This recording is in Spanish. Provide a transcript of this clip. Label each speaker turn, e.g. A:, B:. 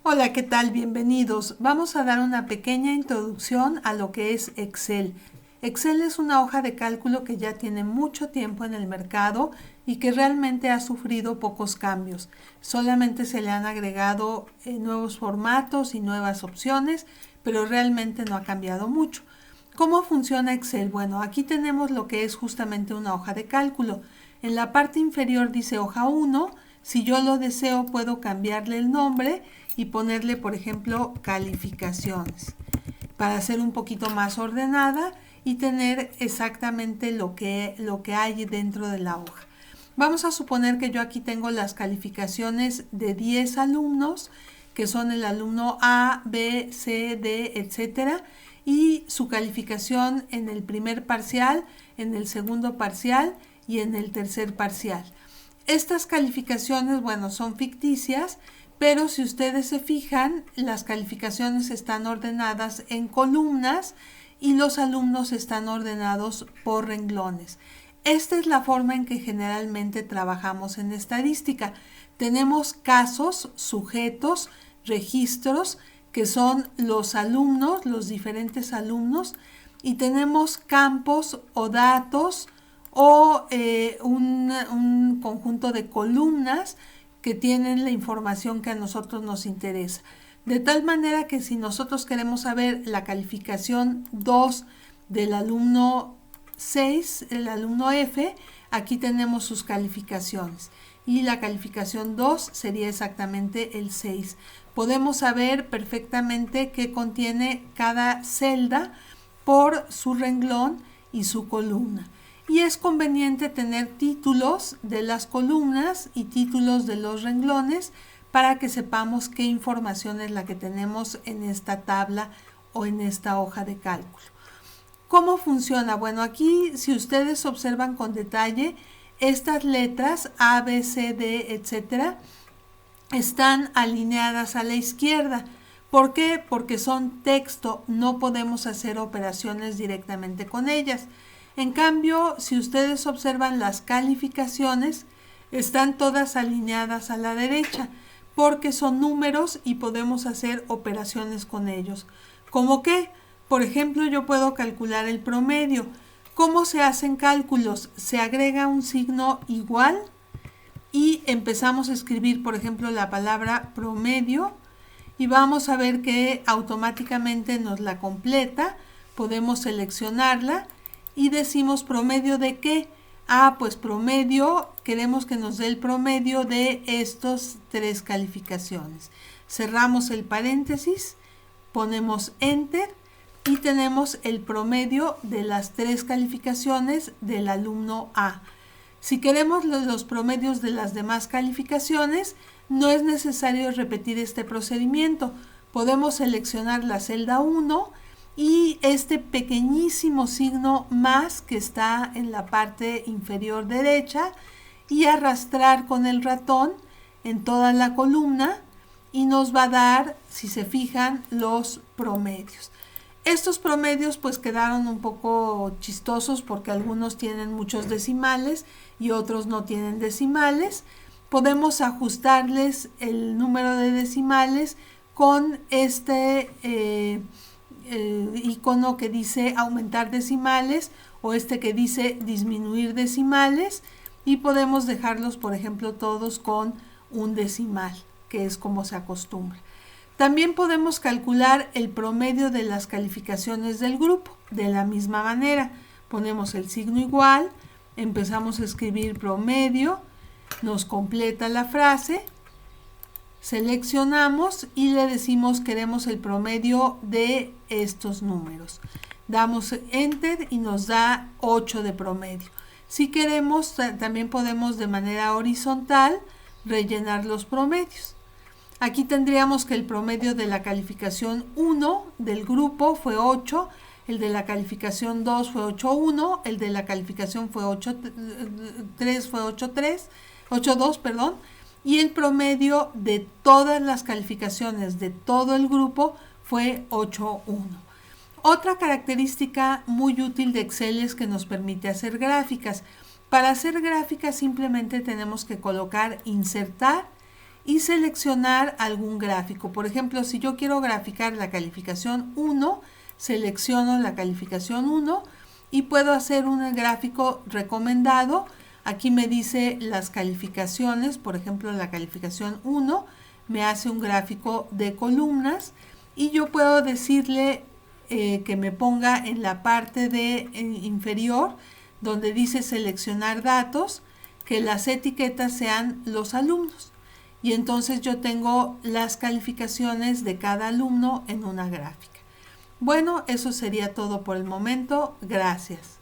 A: Hola, ¿qué tal? Bienvenidos. Vamos a dar una pequeña introducción a lo que es Excel. Excel es una hoja de cálculo que ya tiene mucho tiempo en el mercado y que realmente ha sufrido pocos cambios. Solamente se le han agregado nuevos formatos y nuevas opciones, pero realmente no ha cambiado mucho. ¿Cómo funciona Excel? Bueno, aquí tenemos lo que es justamente una hoja de cálculo. En la parte inferior dice hoja 1. Si yo lo deseo, puedo cambiarle el nombre y ponerle, por ejemplo, calificaciones, para ser un poquito más ordenada y tener exactamente lo que hay dentro de la hoja. Vamos a suponer que yo aquí tengo las calificaciones de 10 alumnos, que son el alumno A, B, C, D, etcétera, y su calificación en el primer parcial, en el segundo parcial y en el tercer parcial. Estas calificaciones, bueno, son ficticias, pero si ustedes se fijan, las calificaciones están ordenadas en columnas y los alumnos están ordenados por renglones. Esta es la forma en que generalmente trabajamos en estadística. Tenemos casos, sujetos, registros, que son los alumnos, los diferentes alumnos, y tenemos campos o datos o un conjunto de columnas que tienen la información que a nosotros nos interesa. De tal manera que si nosotros queremos saber la calificación 2 del alumno 6, el alumno F, aquí tenemos sus calificaciones. Y la calificación 2 sería exactamente el 6. Podemos saber perfectamente qué contiene cada celda por su renglón y su columna. Y es conveniente tener títulos de las columnas y títulos de los renglones para que sepamos qué información es la que tenemos en esta tabla o en esta hoja de cálculo. ¿Cómo funciona? Bueno, aquí si ustedes observan con detalle, estas letras A, B, C, D, etcétera, están alineadas a la izquierda. ¿Por qué? Porque son texto, no podemos hacer operaciones directamente con ellas. En cambio, si ustedes observan las calificaciones, están todas alineadas a la derecha, porque son números y podemos hacer operaciones con ellos. ¿Cómo qué? Por ejemplo, yo puedo calcular el promedio. ¿Cómo se hacen cálculos? Se agrega un signo igual y empezamos a escribir, por ejemplo, la palabra promedio y vamos a ver que automáticamente nos la completa. Podemos seleccionarla y decimos promedio de qué. Pues promedio, queremos que nos dé el promedio de estos 3 calificaciones. Cerramos el paréntesis, ponemos enter y tenemos el promedio de las 3 calificaciones del alumno A. Si queremos los promedios de las demás calificaciones, no es necesario repetir este procedimiento. Podemos seleccionar la celda 1 y este pequeñísimo signo más que está en la parte inferior derecha y arrastrar con el ratón en toda la columna y nos va a dar, si se fijan, los promedios. Estos promedios pues quedaron un poco chistosos porque algunos tienen muchos decimales y otros no tienen decimales. Podemos ajustarles el número de decimales con este icono que dice aumentar decimales o este que dice disminuir decimales y podemos dejarlos, por ejemplo, todos con un decimal, que es como se acostumbra. También podemos calcular el promedio de las calificaciones del grupo. De la misma manera, ponemos el signo igual, empezamos a escribir promedio, nos completa la frase, seleccionamos y le decimos queremos el promedio de estos números. Damos enter y nos da 8 de promedio. Si queremos, también podemos de manera horizontal rellenar los promedios. Aquí tendríamos que el promedio de la calificación 1 del grupo fue 8, el de la calificación 2 fue 8.1, el de la calificación fue 8.3 fue 8.2, perdón, y el promedio de todas las calificaciones de todo el grupo fue 8.1. Otra característica muy útil de Excel es que nos permite hacer gráficas. Para hacer gráficas simplemente tenemos que colocar insertar y seleccionar algún gráfico. Por ejemplo, si yo quiero graficar la calificación 1, selecciono la calificación 1 y puedo hacer un gráfico recomendado. Aquí me dice las calificaciones, por ejemplo, la calificación 1 me hace un gráfico de columnas y yo puedo decirle que me ponga en la parte de inferior donde dice seleccionar datos, que las etiquetas sean los alumnos. Y entonces yo tengo las calificaciones de cada alumno en una gráfica. Bueno, eso sería todo por el momento. Gracias.